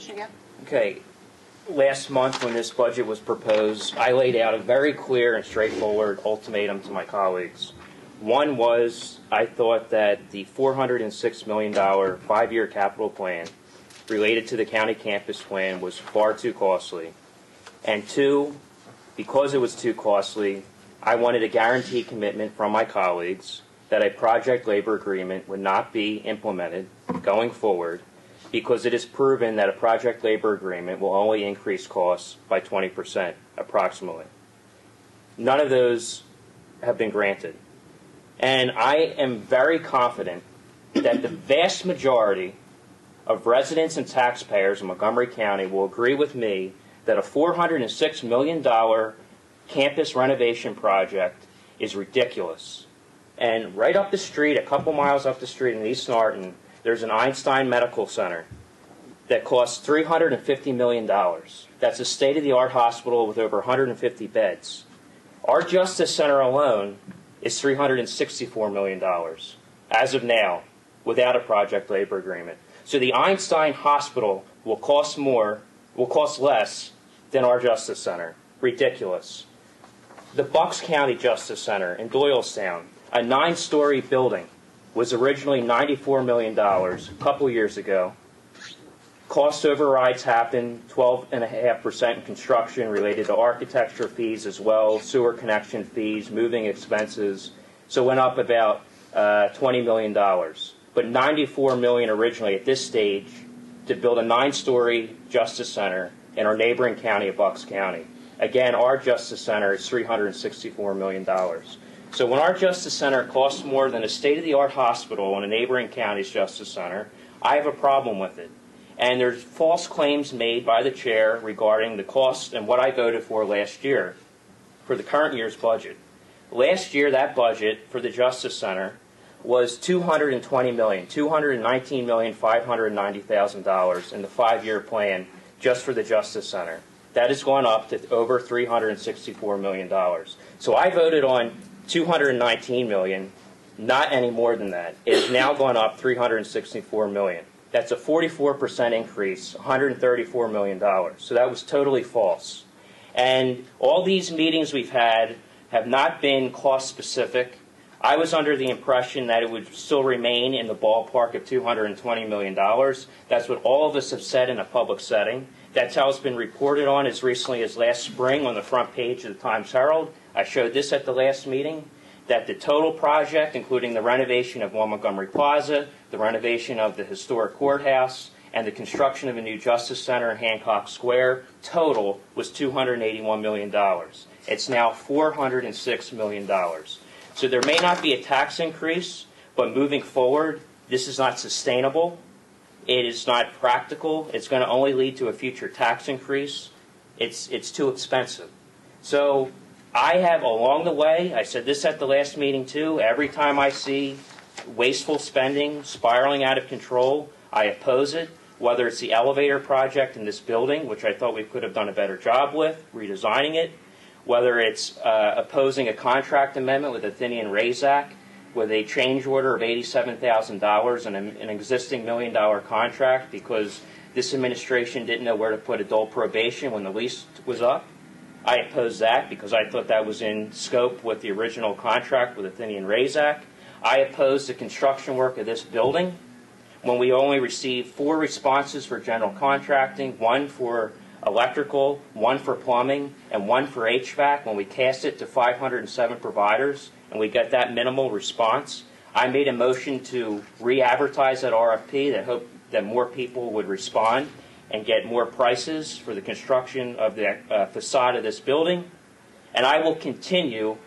Commissioner Gale? Okay. Last month when this budget was proposed, I laid out a very clear and straightforward ultimatum to my colleagues. One was I thought that the $406 million five-year capital plan related to the county campus plan was far too costly. And two, because it was too costly, I wanted a guaranteed commitment from my colleagues that a project labor agreement would not be implemented going forward, because it is proven that a project labor agreement will only increase costs by 20% approximately. None of those have been granted. And I am very confident that the vast majority of residents and taxpayers in Montgomery County will agree with me that a $406 million campus renovation project is ridiculous. And right up the street, a couple miles up the street in East Norton, there's an Einstein Medical Center that costs $350 million. That's a state-of-the-art hospital with over 150 beds. Our Justice Center alone is $364 million as of now, without a project labor agreement. So the Einstein Hospital will cost less than our Justice Center. Ridiculous. The Bucks County Justice Center in Doylestown, a 9-story building, was originally $94 million a couple years ago. Cost overrides happened, 12.5% in construction related to architecture fees as well, sewer connection fees, moving expenses. So it went up about $20 million. But $94 million originally at this stage to build a 9-story Justice Center in our neighboring county of Bucks County. Again, our Justice Center is $364 million. So when our Justice Center costs more than a state-of-the-art hospital in a neighboring county's Justice Center, I have a problem with it. And there's false claims made by the chair regarding the cost and what I voted for last year for the current year's budget. Last year, that budget for the Justice Center was $220 million, $219,590,000 in the 5-year plan just for the Justice Center. That has gone up to over $364 million. So I voted on $219 million, not any more than that. It has now gone up $364 million. That's a 44% increase, $134 million. So that was totally false. And all these meetings we've had have not been cost specific. I was under the impression that it would still remain in the ballpark of $220 million. That's what all of us have said in a public setting. That's how it's been reported on as recently as last spring on the front page of the Times-Herald. I showed this at the last meeting, that the total project, including the renovation of One Montgomery Plaza, the renovation of the historic courthouse, and the construction of a new Justice Center in Hancock Square, total was $281 million. It's now $406 million. So there may not be a tax increase, but moving forward, this is not sustainable. It is not practical. It's going to only lead to a future tax increase. It's too expensive. So I have along the way, I said this at the last meeting too, every time I see wasteful spending spiraling out of control, I oppose it, whether it's the elevator project in this building, which I thought we could have done a better job with, redesigning it, whether it's opposing a contract amendment with Athenian Razak with a change order of $87,000 in an existing $1 million contract because this administration didn't know where to put adult probation when the lease was up. I opposed that because I thought that was in scope with the original contract with Athenian Razak. I opposed the construction work of this building when we only received 4 responses for general contracting, 1 for electrical, 1 for plumbing, and 1 for HVAC when we cast it to 507 providers, and we got that minimal response. I made a motion to re-advertise that RFP that hoped that more people would respond and get more prices for the construction of the facade of this building. And I will continue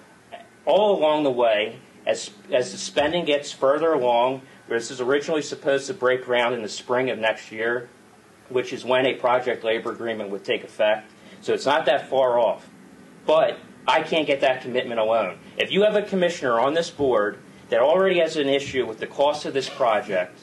all along the way as the spending gets further along. This is originally supposed to break ground in the spring of next year, which is when a project labor agreement would take effect. So it's not that far off. But I can't get that commitment alone. If you have a commissioner on this board that already has an issue with the cost of this project,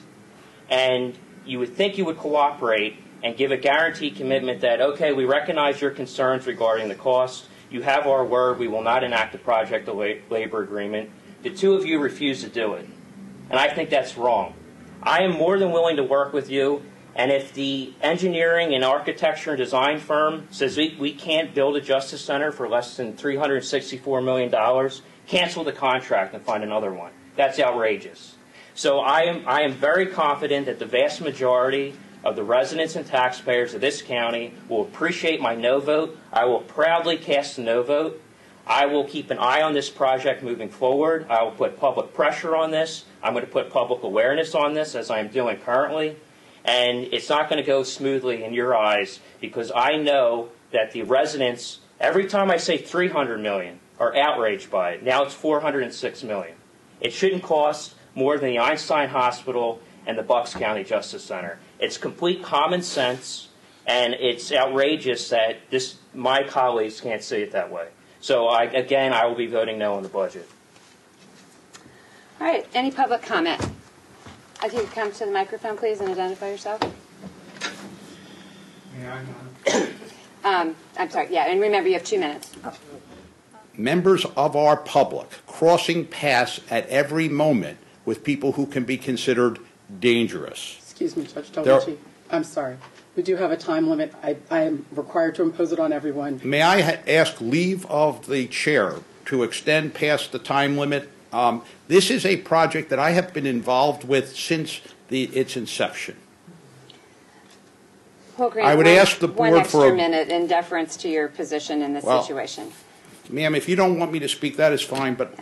and you would think you would cooperate and give a guaranteed commitment that, okay, we recognize your concerns regarding the cost, you have our word, we will not enact a project labor agreement, the two of you refuse to do it. And I think that's wrong. I am more than willing to work with you And if the engineering and architecture and design firm says we can't build a justice center for less than $364 million, cancel the contract and find another one. That's outrageous. So I am very confident that the vast majority of the residents and taxpayers of this county will appreciate my no vote. I will proudly cast a no vote. I will keep an eye on this project moving forward. I will put public pressure on this. I'm going to put public awareness on this, as I am doing currently. And it's not going to go smoothly in your eyes, because I know that the residents, every time I say $300 million, are outraged by it. Now it's $406 million. It shouldn't cost more than the Einstein Hospital and the Bucks County Justice Center. It's complete common sense, and it's outrageous that my colleagues can't see it that way. So again, I will be voting no on the budget. All right. Any public comment? If you could come to the microphone, please, and identify yourself. I'm sorry. Yeah, and remember, you have 2 minutes. Members of our public crossing paths at every moment with people who can be considered dangerous. Excuse me, Judge Tomichi. I'm sorry. We do have a time limit. I am required to impose it on everyone. May I ask leave of the chair to extend past the time limit? This is a project that I have been involved with since its inception. We'll I would ask the one board for extra minute in deference to your position in this situation. Ma'am, if you don't want me to speak, that is fine, but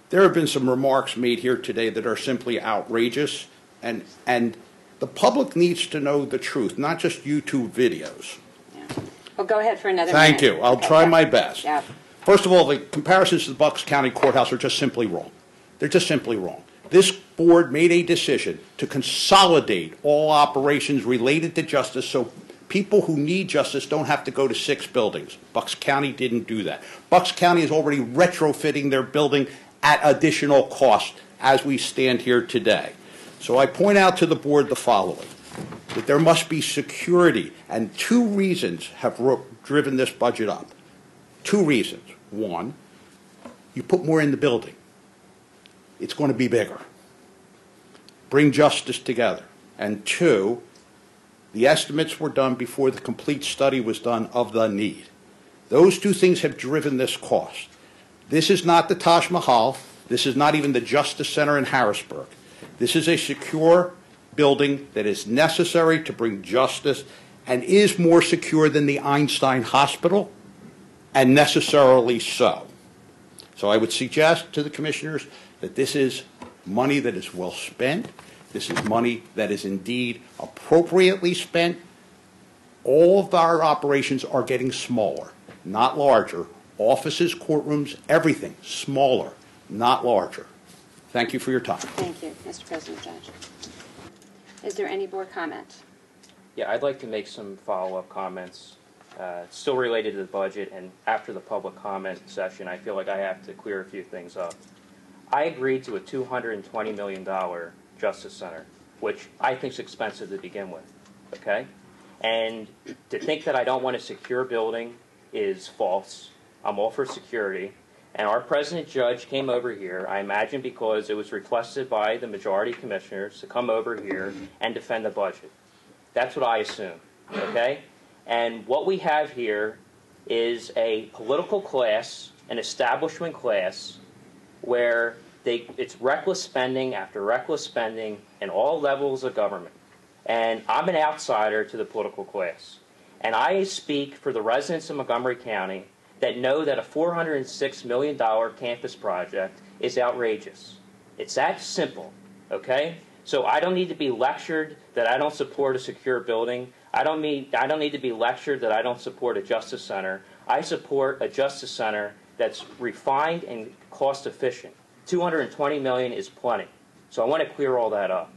there have been some remarks made here today that are simply outrageous, and the public needs to know the truth, not just YouTube videos. Yeah. Well, go ahead for another Thank minute. you. I'll try my best. Yeah. First of all, the comparisons to the Bucks County Courthouse are just simply wrong. They're just simply wrong. This board made a decision to consolidate all operations related to justice so people who need justice don't have to go to 6 buildings. Bucks County didn't do that. Bucks County is already retrofitting their building at additional cost as we stand here today. So I point out to the board the following, that there must be security, and 2 reasons have driven this budget up. 2 reasons. 1, you put more in the building. It's going to be bigger. Bring justice together. And 2, the estimates were done before the complete study was done of the need. Those 2 things have driven this cost. This is not the Taj Mahal. This is not even the Justice Center in Harrisburg. This is a secure building that is necessary to bring justice and is more secure than the Einstein Hospital, and necessarily so. So I would suggest to the commissioners that this is money that is well spent. This is money that is indeed appropriately spent. All of our operations are getting smaller, not larger. Offices, courtrooms, everything smaller, not larger. Thank you for your time. Thank you, Mr. President Judge. Is there any board comment? Yeah, I'd like to make some follow-up comments, still related to the budget, and after the public comment session, I feel like I have to clear a few things up. I agreed to a $220 million Justice Center, which I think is expensive to begin with, okay? And to think that I don't want a secure building is false. I'm all for security. And our president judge came over here, I imagine because it was requested by the majority commissioners to come over here and defend the budget. That's what I assume, okay? And what we have here is a political class, an establishment class, where it's reckless spending after reckless spending in all levels of government. And I'm an outsider to the political class. And I speak for the residents of Montgomery County that know that a $406 million campus project is outrageous. It's that simple, okay? So I don't need to be lectured that I don't support a secure building. I don't need to be lectured that I don't support a justice center. I support a justice center that's refined and cost efficient. $220 million is plenty. So I want to clear all that up.